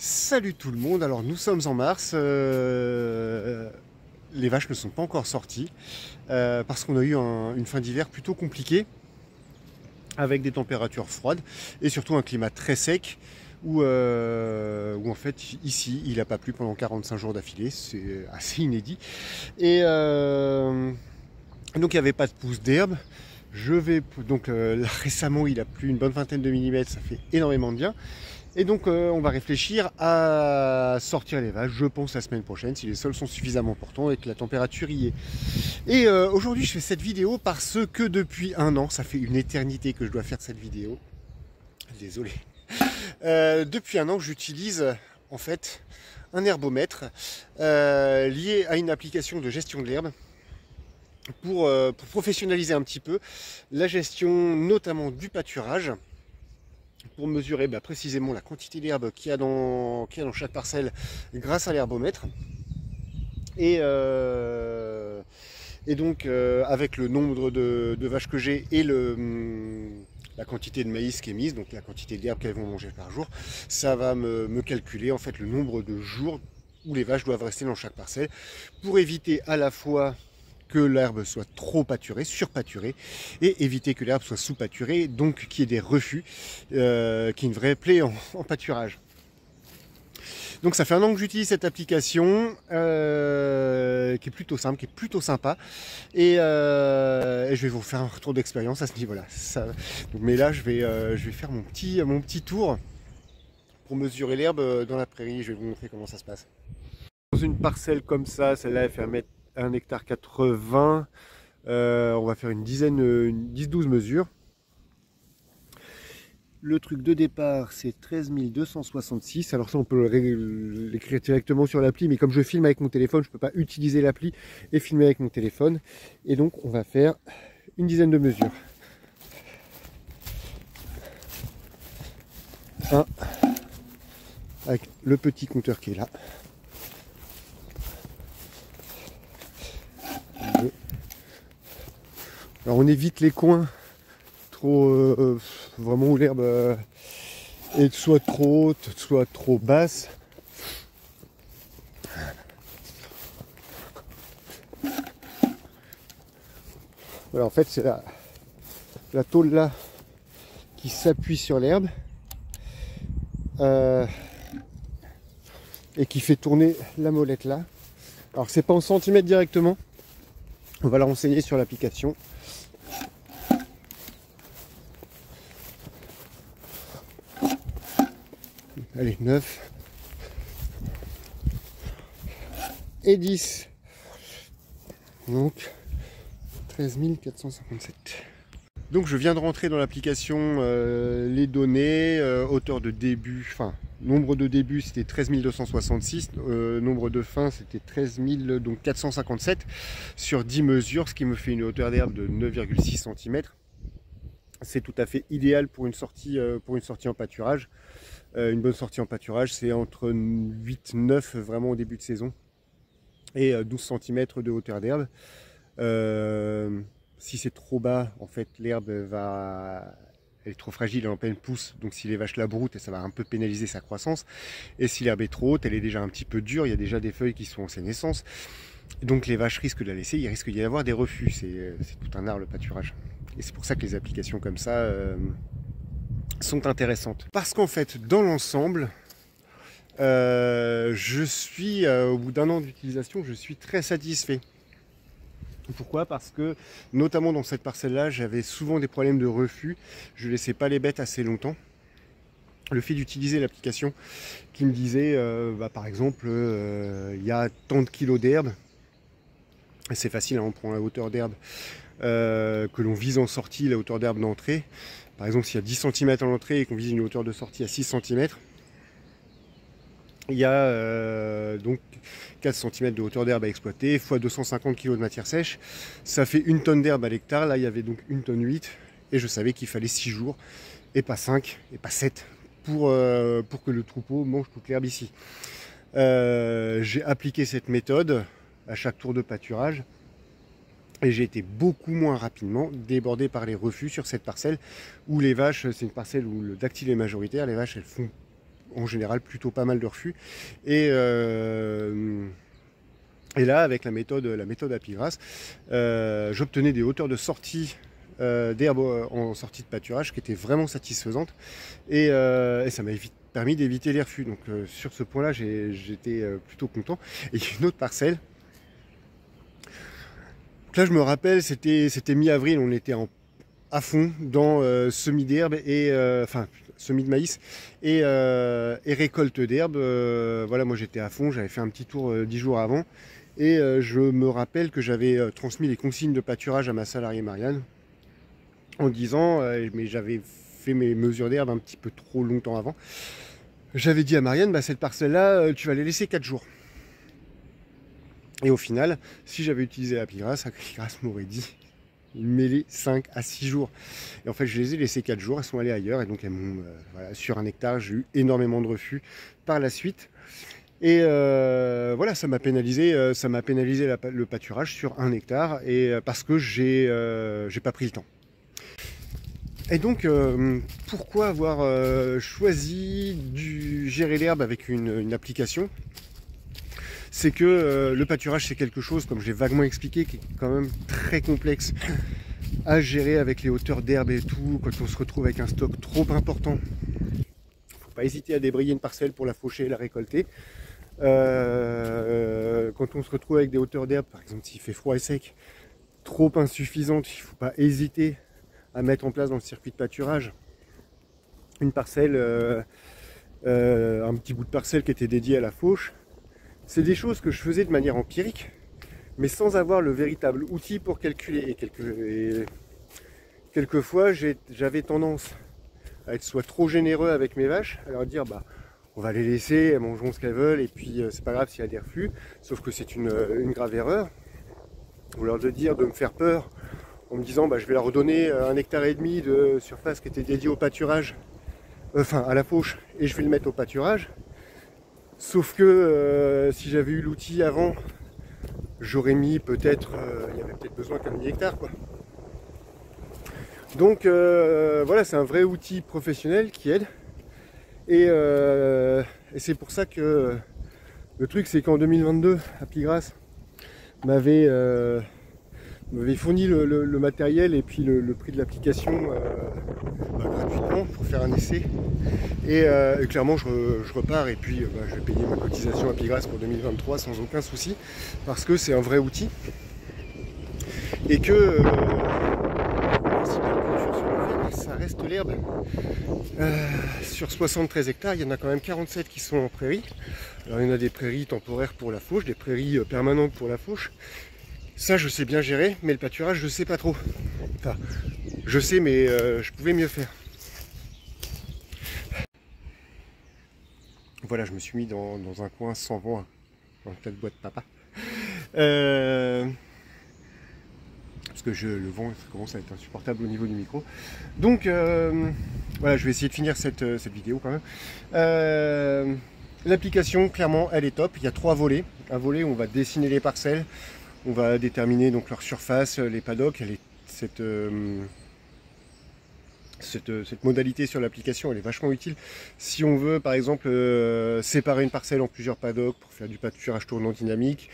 Salut tout le monde, alors nous sommes en mars, les vaches ne sont pas encore sorties parce qu'on a eu une fin d'hiver plutôt compliquée avec des températures froides et surtout un climat très sec où en fait ici il n'a pas plu pendant 45 jours d'affilée, c'est assez inédit et donc il n'y avait pas de pousse d'herbe. Donc là, récemment il a plu une bonne vingtaine de millimètres, ça fait énormément de bien. Et donc on va réfléchir à sortir les vaches, je pense la semaine prochaine, si les sols sont suffisamment importants et que la température y est. Et aujourd'hui je fais cette vidéo parce que depuis un an, ça fait une éternité que je dois faire cette vidéo. Désolé. Depuis un an j'utilise en fait un herbomètre lié à une application de gestion de l'herbe pour professionnaliser un petit peu la gestion notamment du pâturage, pour mesurer précisément la quantité d'herbe qu'il y a dans chaque parcelle grâce à l'herbomètre. Et donc avec le nombre de vaches que j'ai et la quantité de maïs qui est mise, donc la quantité d'herbe qu'elles vont manger par jour, ça va me calculer en fait le nombre de jours où les vaches doivent rester dans chaque parcelle pour éviter à la fois que l'herbe soit trop pâturée, surpâturée, et éviter que l'herbe soit sous-pâturée, donc qu'il y ait des refus, qui est une vraie plaie en pâturage. Donc ça fait un an que j'utilise cette application, qui est plutôt simple, qui est plutôt sympa, et je vais vous faire un retour d'expérience à ce niveau-là. Mais là je vais faire mon petit tour pour mesurer l'herbe dans la prairie, je vais vous montrer comment ça se passe. Dans une parcelle comme ça, celle-là elle fait 1 hectare 80, on va faire une 10-12 mesures. Le truc de départ c'est 13 266, alors ça on peut l'écrire directement sur l'appli, mais comme je filme avec mon téléphone, je ne peux pas utiliser l'appli et filmer avec mon téléphone. Et donc on va faire une dizaine de mesures. 1, avec le petit compteur qui est là. 2. Alors on évite les coins trop vraiment où l'herbe est soit trop haute, soit trop basse. Voilà, en fait c'est la tôle là qui s'appuie sur l'herbe et qui fait tourner la molette là. Alors c'est pas en centimètres directement, on va la renseigner sur l'application. Allez, 9 et 10. Donc 13 457. Donc je viens de rentrer dans l'application les données, hauteur de début, enfin nombre de début c'était 13 266, nombre de fin c'était 13 457 sur 10 mesures, ce qui me fait une hauteur d'herbe de 9,6 cm. C'est tout à fait idéal pour une sortie en pâturage. Une bonne sortie en pâturage, c'est entre 8-9 vraiment au début de saison et 12 cm de hauteur d'herbe. Si c'est trop bas, en fait, l'herbe elle est trop fragile, elle est en pleine pousse, donc si les vaches la broutent, ça va un peu pénaliser sa croissance. Et si l'herbe est trop haute, elle est déjà un petit peu dure, il y a déjà des feuilles qui sont en sénescence. Donc les vaches risquent de la laisser, il risque d'y avoir des refus, c'est tout un art le pâturage. Et c'est pour ça que les applications comme ça sont intéressantes. Parce qu'en fait, dans l'ensemble, je suis, au bout d'un an d'utilisation, je suis très satisfait. Pourquoi? Parce que, notamment dans cette parcelle-là, j'avais souvent des problèmes de refus. Je ne laissais pas les bêtes assez longtemps. Le fait d'utiliser l'application qui me disait, par exemple, il y a tant de kilos d'herbe. C'est facile, hein, on prend la hauteur d'herbe que l'on vise en sortie, la hauteur d'herbe d'entrée. Par exemple, s'il y a 10 cm à l'entrée et qu'on vise une hauteur de sortie à 6 cm, il y a donc 4 cm de hauteur d'herbe à exploiter, fois 250 kg de matière sèche. Ça fait 1 tonne d'herbe à l'hectare. Là, il y avait donc 1 tonne 8. Et je savais qu'il fallait 6 jours, et pas 5, et pas 7, pour que le troupeau mange toute l'herbe ici. J'ai appliqué cette méthode à chaque tour de pâturage. Et j'ai été beaucoup moins rapidement débordé par les refus sur cette parcelle où les vaches, c'est une parcelle où le dactyle est majoritaire, les vaches elles font en général plutôt pas mal de refus. Et là, avec la méthode Apigrass, j'obtenais des hauteurs de sortie d'herbe en sortie de pâturage qui étaient vraiment satisfaisantes. Et ça m'a permis d'éviter les refus. Donc sur ce point-là, j'étais plutôt content. Et il y a une autre parcelle. Donc là, je me rappelle, c'était mi-avril, on était à fond dans semis d'herbe et semis de maïs et récolte d'herbe. Voilà, moi j'étais à fond, j'avais fait un petit tour 10 jours avant. Et je me rappelle que j'avais transmis les consignes de pâturage à ma salariée Marianne en disant, mais j'avais fait mes mesures d'herbe un petit peu trop longtemps avant. J'avais dit à Marianne, bah, cette parcelle-là, tu vas les laisser 4 jours. Et au final, si j'avais utilisé Apigrass m'aurait dit, mêlée 5 à 6 jours. Et en fait, je les ai laissées 4 jours, elles sont allées ailleurs. Et donc, elles m'ont, voilà, sur 1 hectare, j'ai eu énormément de refus par la suite. Et voilà, ça m'a pénalisé le pâturage sur 1 hectare et parce que j'ai pas pris le temps. Et donc, pourquoi avoir choisi du gérer l'herbe avec une application? C'est que le pâturage, c'est quelque chose, comme je l'ai vaguement expliqué, qui est quand même très complexe à gérer avec les hauteurs d'herbe et tout, quand on se retrouve avec un stock trop important. Faut pas hésiter à débrayer une parcelle pour la faucher et la récolter. Quand on se retrouve avec des hauteurs d'herbe, par exemple s'il fait froid et sec, trop insuffisantes, il ne faut pas hésiter à mettre en place dans le circuit de pâturage une parcelle, un petit bout de parcelle qui était dédié à la fauche. C'est des choses que je faisais de manière empirique, mais sans avoir le véritable outil pour calculer. Et quelquefois, j'avais tendance à être soit trop généreux avec mes vaches, à leur dire bah on va les laisser, elles mangeront ce qu'elles veulent, et puis c'est pas grave s'il y a des reflux, sauf que c'est une grave erreur. Ou leur de me faire peur en me disant bah, je vais leur redonner 1,5 hectare de surface qui était dédiée au pâturage, à la fauche, et je vais le mettre au pâturage. Sauf que si j'avais eu l'outil avant, j'aurais mis peut-être, il y avait peut-être besoin qu'un demi-hectare quoi. Donc voilà, c'est un vrai outil professionnel qui aide. Et c'est pour ça que le truc, c'est qu'en 2022, Apigrass m'avait fourni le matériel et puis le prix de l'application gratuitement pour faire un essai. Et clairement, je repars et puis je vais payer ma cotisation Apigrass pour 2023 sans aucun souci parce que c'est un vrai outil et que ça reste l'herbe. Sur 73 hectares, il y en a quand même 47 qui sont en prairie. Alors il y en a des prairies temporaires pour la fauche, des prairies permanentes pour la fauche. Ça je sais bien gérer, mais le pâturage je sais pas trop. Enfin, je sais mais je pouvais mieux faire. Voilà, je me suis mis dans un coin sans vent, dans le tas de bois de papa. Parce que le vent ça commence à être insupportable au niveau du micro. Donc voilà, je vais essayer de finir cette vidéo quand même. L'application, clairement, elle est top. Il y a 3 volets. Un volet où on va dessiner les parcelles, on va déterminer donc leur surface, les paddocks. Cette modalité sur l'application, elle est vachement utile. Si on veut, par exemple, séparer une parcelle en plusieurs paddocks pour faire du pâturage tournant dynamique,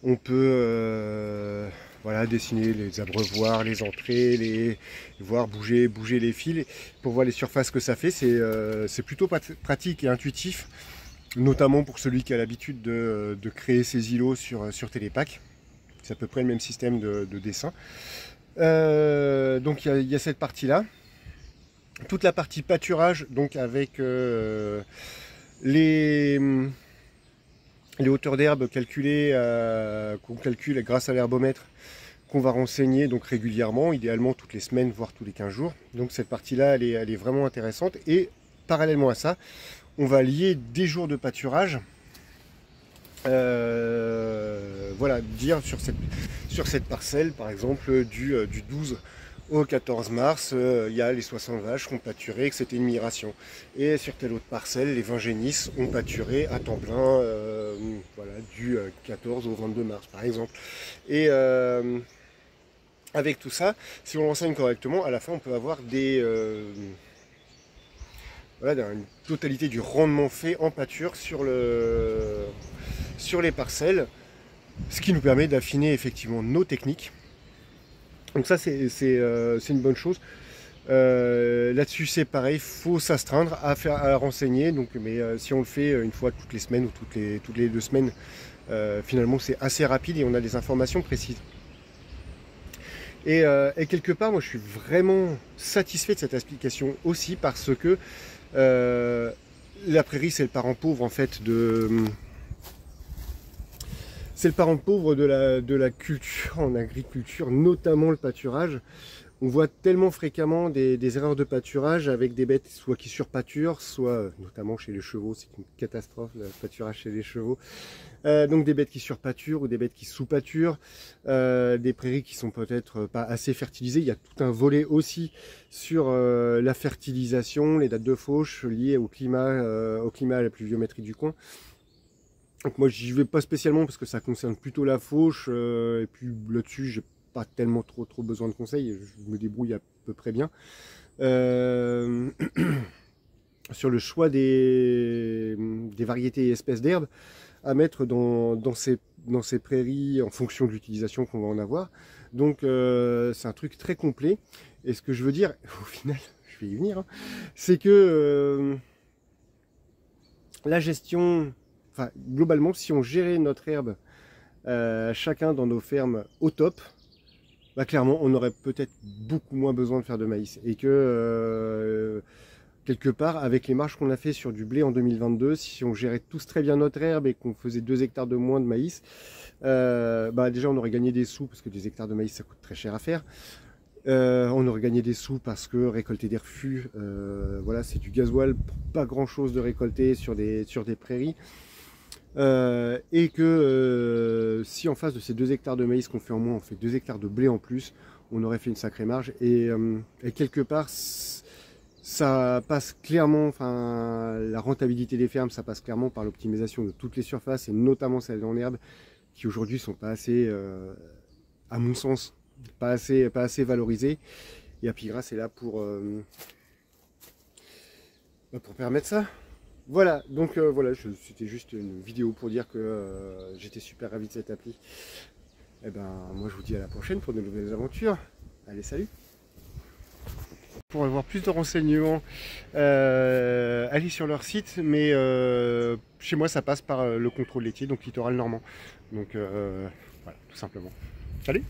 on peut voilà, dessiner les abreuvoirs, les entrées, voir bouger les fils pour voir les surfaces que ça fait. C'est plutôt pratique et intuitif, notamment pour celui qui a l'habitude de créer ses îlots sur Télépack. C'est à peu près le même système de dessin. Donc il y a cette partie-là. Toute la partie pâturage, donc avec les hauteurs d'herbe calculées, qu'on calcule grâce à l'herbomètre, qu'on va renseigner donc régulièrement, idéalement toutes les semaines, voire tous les 15 jours. Donc cette partie-là, elle est vraiment intéressante. Et parallèlement à ça, on va lier des jours de pâturage. Voilà, dire sur cette parcelle, par exemple, du 12 au 14 mars, il y a les 60 vaches qui ont pâturé, que c'était une migration. Et sur telle autre parcelle, les 20 génisses ont pâturé à temps plein, voilà, du 14 au 22 mars, par exemple. Et avec tout ça, si on l'enseigne correctement, à la fin, on peut avoir voilà, totalité du rendement fait en pâture sur les parcelles, ce qui nous permet d'affiner effectivement nos techniques. Donc ça c'est une bonne chose. Là-dessus c'est pareil, il faut s'astreindre à renseigner, donc, mais si on le fait une fois toutes les semaines ou toutes les 2 semaines, finalement c'est assez rapide et on a des informations précises. Et quelque part, moi je suis vraiment satisfait de cette application aussi parce que la prairie c'est le parent pauvre en fait c'est le parent pauvre de la culture en agriculture, notamment le pâturage. On voit tellement fréquemment des erreurs de pâturage avec des bêtes soit qui surpâturent, soit, notamment chez les chevaux, c'est une catastrophe le pâturage chez les chevaux. Donc des bêtes qui surpâturent ou des bêtes qui sous-pâturent, des prairies qui sont peut-être pas assez fertilisées. Il y a tout un volet aussi sur la fertilisation, les dates de fauche liées au climat, à la pluviométrie du coin. Donc moi j'y vais pas spécialement parce que ça concerne plutôt la fauche, et puis là-dessus j'ai pas tellement trop besoin de conseils, je me débrouille à peu près bien. Sur le choix des variétés et espèces d'herbes à mettre dans ces prairies en fonction de l'utilisation qu'on va en avoir. Donc c'est un truc très complet. Et ce que je veux dire, au final, je vais y venir, hein, c'est que la gestion, enfin globalement, si on gérait notre herbe chacun dans nos fermes au top, bah, clairement on aurait peut-être beaucoup moins besoin de faire de maïs. Et que quelque part, avec les marges qu'on a fait sur du blé en 2022, si on gérait tous très bien notre herbe et qu'on faisait 2 hectares de moins de maïs, bah déjà on aurait gagné des sous parce que 2 hectares de maïs ça coûte très cher à faire. On aurait gagné des sous parce que récolter des refus, voilà, c'est du gasoil pour pas grand chose de récolter sur des prairies. Et que si en face de ces 2 hectares de maïs qu'on fait en moins, on fait 2 hectares de blé en plus, on aurait fait une sacrée marge. Et quelque part, ça passe clairement, enfin la rentabilité des fermes, ça passe clairement par l'optimisation de toutes les surfaces et notamment celles en herbe qui aujourd'hui sont pas assez, à mon sens, pas assez valorisées. Et Apigras est là pour permettre ça. Voilà, donc voilà, c'était juste une vidéo pour dire que j'étais super ravi de cette appli. Et ben moi je vous dis à la prochaine pour de nouvelles aventures. Allez, salut! Pour avoir plus de renseignements, allez sur leur site, mais chez moi ça passe par le contrôle laitier, donc littoral normand. Donc voilà, tout simplement. Salut!